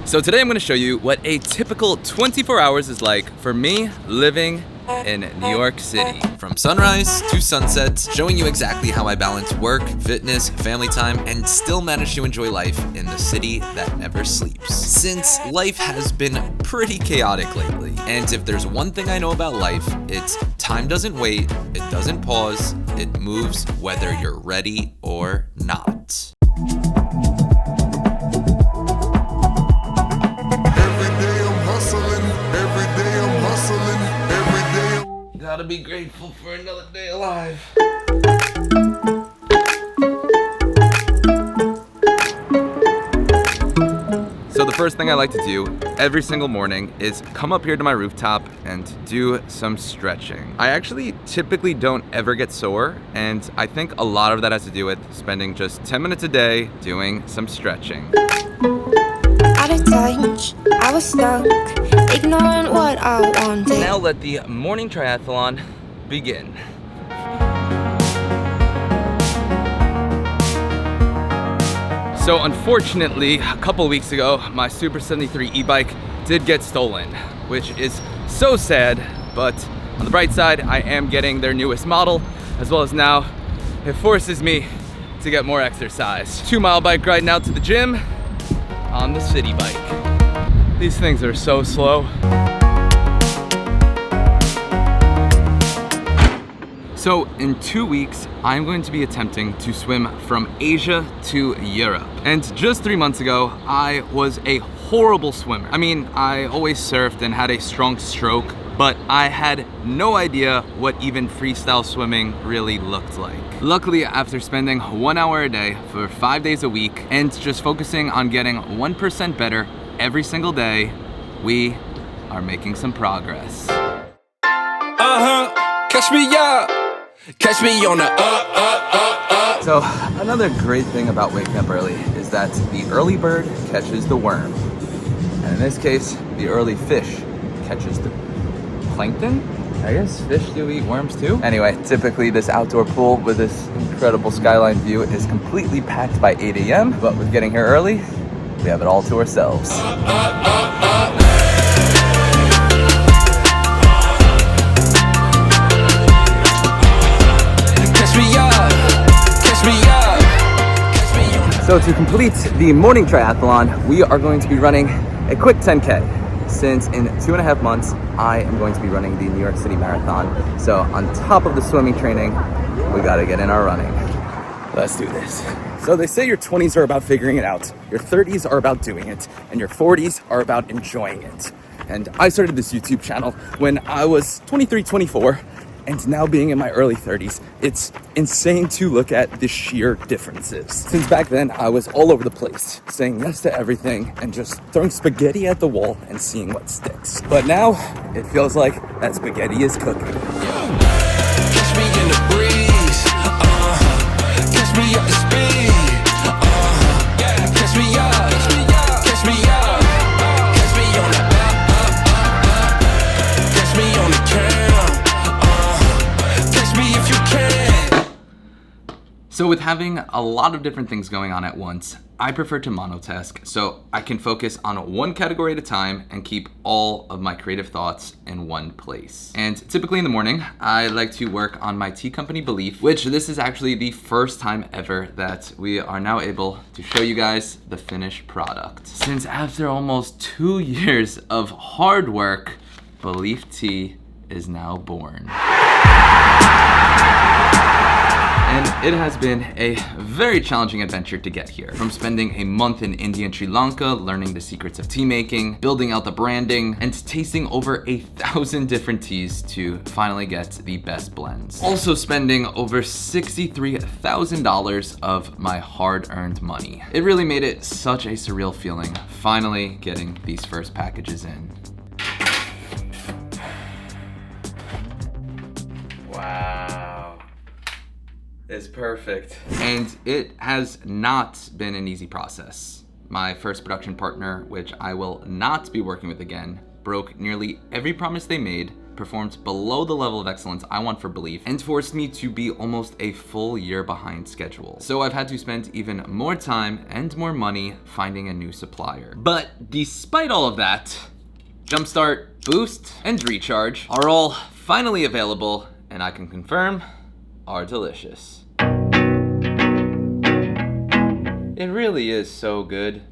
So today I'm going to show you what a typical 24 hours is like for me living in New York City. From sunrise to sunset, showing you exactly how I balance work, fitness, family time, and still manage to enjoy life in the city that never sleeps. Since life has been pretty chaotic lately, and if there's one thing I know about life, it's time doesn't wait, it doesn't pause, it moves whether you're ready or not. Gotta be grateful for another day alive. So the first thing I like to do every single morning is come up here to my rooftop and do some stretching. I actually typically don't ever get sore, and I think a lot of that has to do with spending just 10 minutes a day doing some stretching. Out of touch, I was stuck, ignoring what I wanted. Now let the morning triathlon begin. So unfortunately, a couple weeks ago, my Super 73 e-bike did get stolen, which is so sad, but on the bright side, I am getting their newest model, as well as now it forces me to get more exercise. 2-mile bike ride now to the gym on the city bike. These things are so slow. So in 2 weeks, I'm going to be attempting to swim from Asia to Europe. And just 3 months ago, I was a horrible swimmer. I mean, I always surfed and had a strong stroke, but I had no idea what even freestyle swimming really looked like. Luckily, after spending 1 hour a day for 5 days a week and just focusing on getting 1% better every single day, we are making some progress. Catch me up. Catch me on the up. So another great thing about waking up early is that the early bird catches the worm. And in this case, the early fish catches the plankton? I guess fish do eat worms too? Anyway, typically this outdoor pool with this incredible skyline view is completely packed by 8 a.m. But with getting here early, we have it all to ourselves. So to complete the morning triathlon, we are going to be running a quick 10K. Since in 2.5 months, I am going to be running the New York City Marathon. So on top of the swimming training, we gotta get in our running. Let's do this. So they say your 20s are about figuring it out, your 30s are about doing it, and your 40s are about enjoying it. And I started this YouTube channel when I was 23, 24, and now being in my early 30s, it's insane to look at the sheer differences. Since back then, I was all over the place, saying yes to everything and just throwing spaghetti at the wall and seeing what sticks. But now, it feels like that spaghetti is cooking. Catch me in the breeze. Catch me up the speed. Catch me up. Catch me up. Catch me on the catch me on the cam. So with having a lot of different things going on at once, I prefer to monotask so I can focus on one category at a time and keep all of my creative thoughts in one place. And typically in the morning, I like to work on my tea company Belief, which this is actually the first time ever that we are now able to show you guys the finished product. Since after almost 2 years of hard work, Belief Tea is now born. And it has been a very challenging adventure to get here. From spending a month in India and Sri Lanka, learning the secrets of tea making, building out the branding, and tasting over 1,000 different teas to finally get the best blends. Also spending over $63,000 of my hard-earned money. It really made it such a surreal feeling, finally getting these first packages in. Wow. It's perfect. And it has not been an easy process. My first production partner, which I will not be working with again, broke nearly every promise they made performed below the level of excellence I want for Belief and forced me to be almost a full year behind schedule. So I've had to spend even more time and more money finding a new supplier. But despite all of that, Jumpstart, Boost, and Recharge are all finally available, and I can confirm are delicious. It really is so good.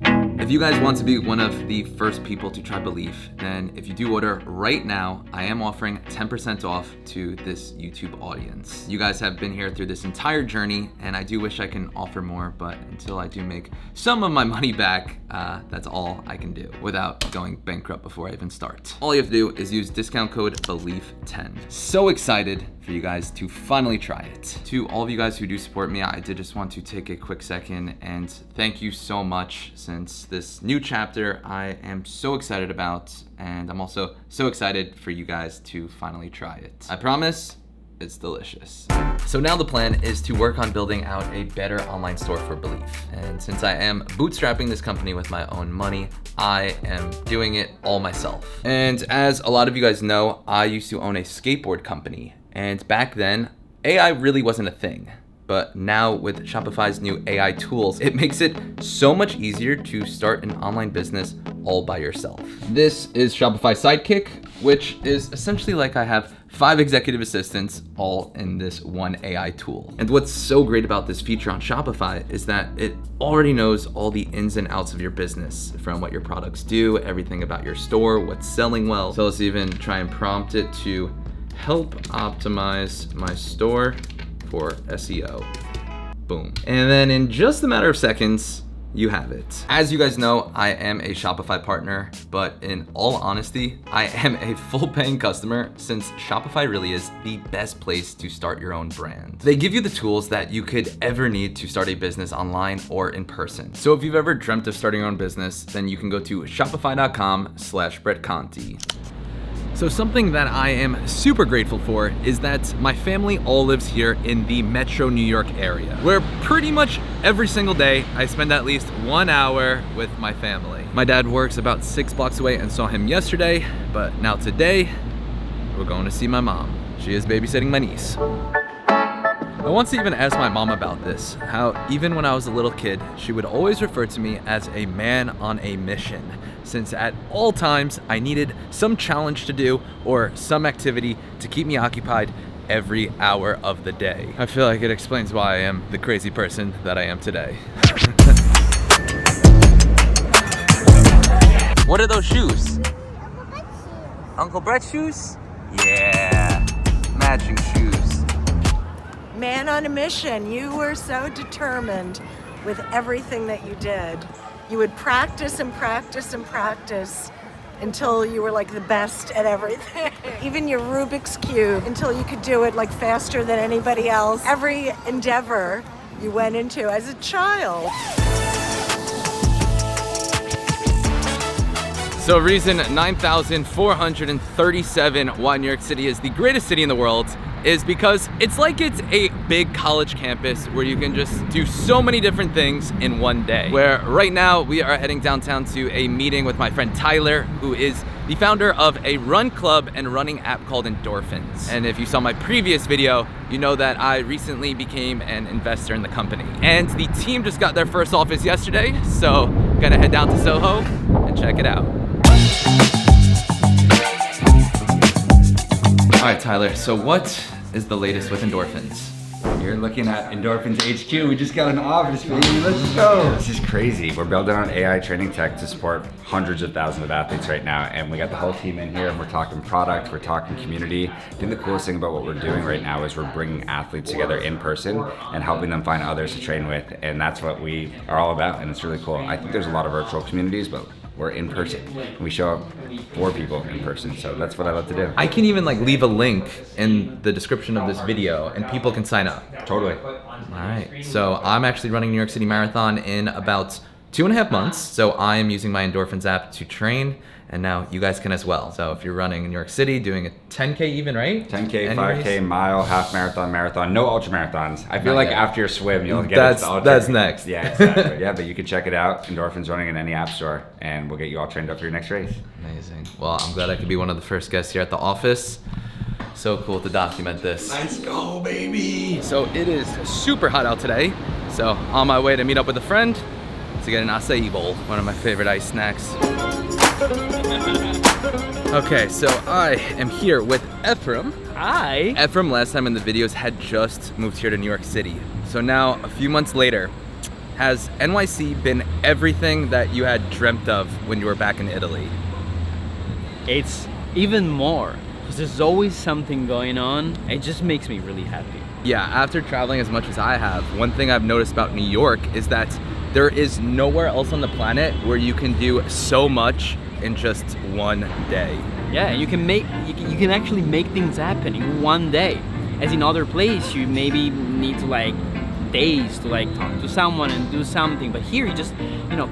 If you guys want to be one of the first people to try Belief, then if you do order right now, I am offering 10% off to this YouTube audience. You guys have been here through this entire journey, and I do wish I can offer more, but until I do make some of my money back, that's all I can do without going bankrupt before I even start. All you have to do is use discount code BELIEF10. So excited for you guys to finally try it. To all of you guys who do support me, I did just want to take a quick second and thank you so much, since this new chapter I am so excited about, and I'm also so excited for you guys to finally try it. I promise it's delicious. So now the plan is to work on building out a better online store for Belief. And since I am bootstrapping this company with my own money, I am doing it all myself. And as a lot of you guys know, I used to own a skateboard company. And back then, AI really wasn't a thing. But now with Shopify's new AI tools, it makes it so much easier to start an online business all by yourself. This is Shopify Sidekick, which is essentially like I have 5 executive assistants all in this one AI tool. And what's so great about this feature on Shopify is that it already knows all the ins and outs of your business, from what your products do, everything about your store, what's selling well. So let's even try and prompt it to help optimize my store for SEO. Boom. And then in just a matter of seconds, you have it. As you guys know, I am a Shopify partner, but in all honesty, I am a full paying customer, since Shopify really is the best place to start your own brand. They give you the tools that you could ever need to start a business online or in person. So if you've ever dreamt of starting your own business, then you can go to shopify.com/Conti. So something that I am super grateful for is that my family all lives here in the Metro New York area, where pretty much every single day I spend at least 1 hour with my family. My dad works about 6 blocks away and saw him yesterday, but now today, we're going to see my mom. She is babysitting my niece. I once even asked my mom about this, how even when I was a little kid, she would always refer to me as a man on a mission, since at all times I needed some challenge to do or some activity to keep me occupied every hour of the day. I feel like it explains why I am the crazy person that I am today. What are those shoes? Uncle Brett's shoes? Yeah, matching shoes. Man on a mission. You were so determined with everything that you did. You would practice and practice and practice until you were like the best at everything. Even your Rubik's Cube, until you could do it like faster than anybody else. Every endeavor you went into as a child. So reason 9,437 why New York City is the greatest city in the world is because it's like it's a big college campus where you can just do so many different things in one day. Where right now we are heading downtown to a meeting with my friend Tyler, who is the founder of a run club and running app called Endorphins. And if you saw my previous video, you know that I recently became an investor in the company. And the team just got their first office yesterday, so gonna head down to Soho and check it out. All right, Tyler, so what is the latest with Endorphins? You're looking at Endorphins HQ. We just got an office, baby. Let's go. This is crazy. We're building on AI training tech to support hundreds of thousands of athletes right now. And we got the whole team in here, and we're talking product, we're talking community. I think the coolest thing about what we're doing right now is we're bringing athletes together in person and helping them find others to train with. And that's what we are all about, and it's really cool. I think there's a lot of virtual communities, but we're in person. We show up for people in person, so that's what I love to do. I can even leave a link in the description of this video and people can sign up. Totally. All right, so I'm actually running New York City Marathon in about 2.5 months. So I am using my Endorphins app to train, and now you guys can as well. So if you're running in New York City, doing a 10K even, right? 10K, Any 5K, race? mile, half marathon, no ultra marathons. I feel Not like yet. after your swim, you'll get into the ultra. That's next. Yeah, exactly. Yeah, but you can check it out. Endorphins running in any app store, and we'll get you all trained up for your next race. Amazing. Well, I'm glad I could be one of the first guests here at the office. So cool to document this. Let's go, baby. So it is super hot out today. So on my way to meet up with a friend to get an acai bowl, one of my favorite ice snacks. Okay, so I am here with Ephraim. Hi. Ephraim, last time in the videos, had just moved here to New York City. So now, a few months later, has NYC been everything that you had dreamt of when you were back in Italy? It's even more. 'Cause there's always something going on. It just makes me really happy. Yeah, after traveling as much as I have, one thing I've noticed about New York is that there is nowhere else on the planet where you can do so much in just one day. Yeah, you can actually make things happen in one day. As in other place, you maybe need to like days to like talk to someone and do something. But here, you just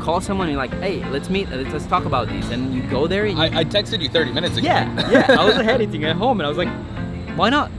call someone and you're like, hey, let's meet, let's talk about this, and you go there. And I texted you 30 minutes ago. yeah. I was editing at home and I was like, why not?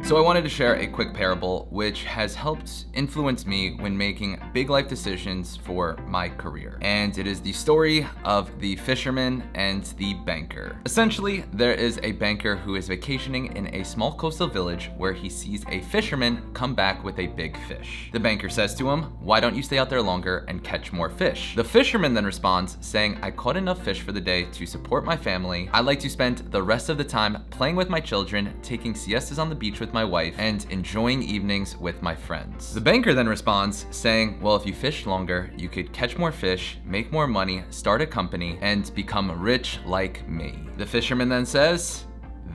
So I wanted to share a quick parable which has helped influence me when making big life decisions for my career. And it is the story of the fisherman and the banker. Essentially, there is a banker who is vacationing in a small coastal village where he sees a fisherman come back with a big fish. The banker says to him, "Why don't you stay out there longer and catch more fish?" The fisherman then responds saying, "I caught enough fish for the day to support my family. I like to spend the rest of the time playing with my children, taking siestas on the beach with my wife, and enjoying evenings with my friends." The banker then responds saying, "Well, if you fished longer, you could catch more fish, make more money, start a company, and become rich like me." The fisherman then says,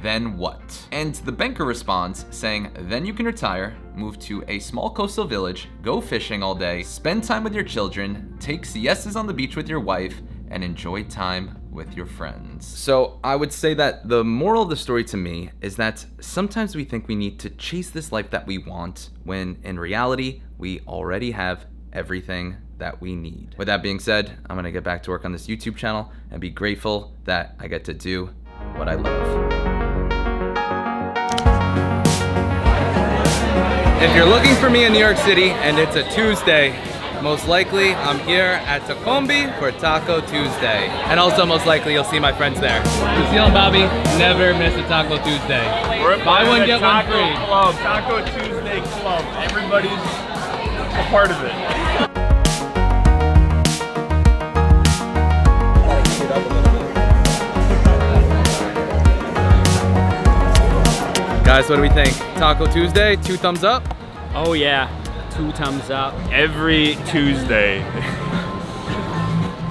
"Then what?" And the banker responds saying, "Then you can retire, move to a small coastal village, go fishing all day, spend time with your children, take siestas on the beach with your wife, and enjoy time with your friends." So I would say that the moral of the story to me is that sometimes we think we need to chase this life that we want, when in reality, we already have everything that we need. With that being said, I'm gonna get back to work on this YouTube channel and be grateful that I get to do what I love. If you're looking for me in New York City and it's a Tuesday, most likely I'm here at Conti for Taco Tuesday. And also most likely you'll see my friends there. Lucille and Bobby, never miss a Taco Tuesday. Buy one, get one free. Club, Taco Tuesday Club. Everybody's a part of it. Guys, what do we think? Taco Tuesday, 2 thumbs up? Oh yeah, 2 thumbs up. Every Tuesday.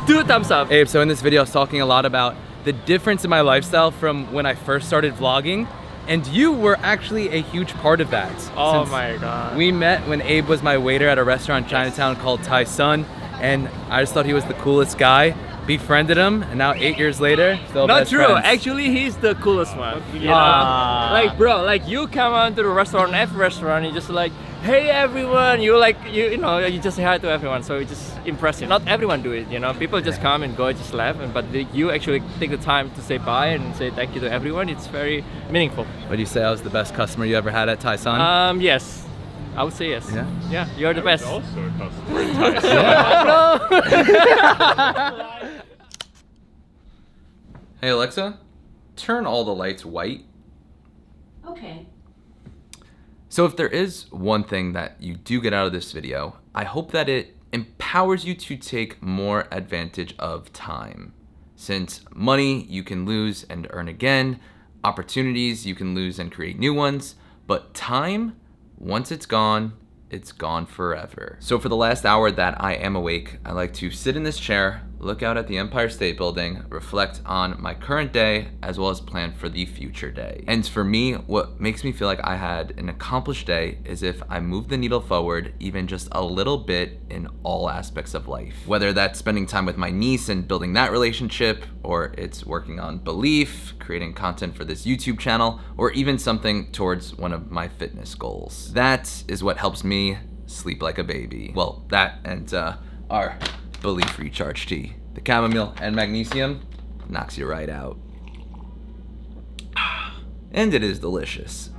2 thumbs up. Abe, so in this video I was talking a lot about the difference in my lifestyle from when I first started vlogging, and you were actually a huge part of that. Oh Since my god. we met when Abe was my waiter at a restaurant in Chinatown called Thai Sun, and I just thought he was the coolest guy. Befriended him, and now 8 years later, still Not best true. friends. Actually, he's the coolest one. You know? Like, bro, like you come on to the restaurant, every restaurant, you just like, hey everyone. You like, you just say hi to everyone. So it's just impressive. Not everyone do it, People just come and go, just laugh. But you actually take the time to say bye and say thank you to everyone. It's very meaningful. Would you say I was the best customer you ever had at Thai Sun? Yes. I would say yes. Yeah? Yeah, you're the best. Also a customer in Thai. Hey Alexa, turn all the lights white. Okay. So if there is one thing that you do get out of this video, I hope that it empowers you to take more advantage of time. Since money you can lose and earn again, opportunities you can lose and create new ones, but time, once it's gone forever. So for the last hour that I am awake, I like to sit in this chair, look out at the Empire State Building, reflect on my current day, as well as plan for the future day. And for me, what makes me feel like I had an accomplished day is if I move the needle forward even just a little bit in all aspects of life. Whether that's spending time with my niece and building that relationship, or it's working on belief, creating content for this YouTube channel, or even something towards one of my fitness goals. That is what helps me sleep like a baby. Well, that and our Belief Recharge tea. The chamomile and magnesium knocks you right out. And it is delicious.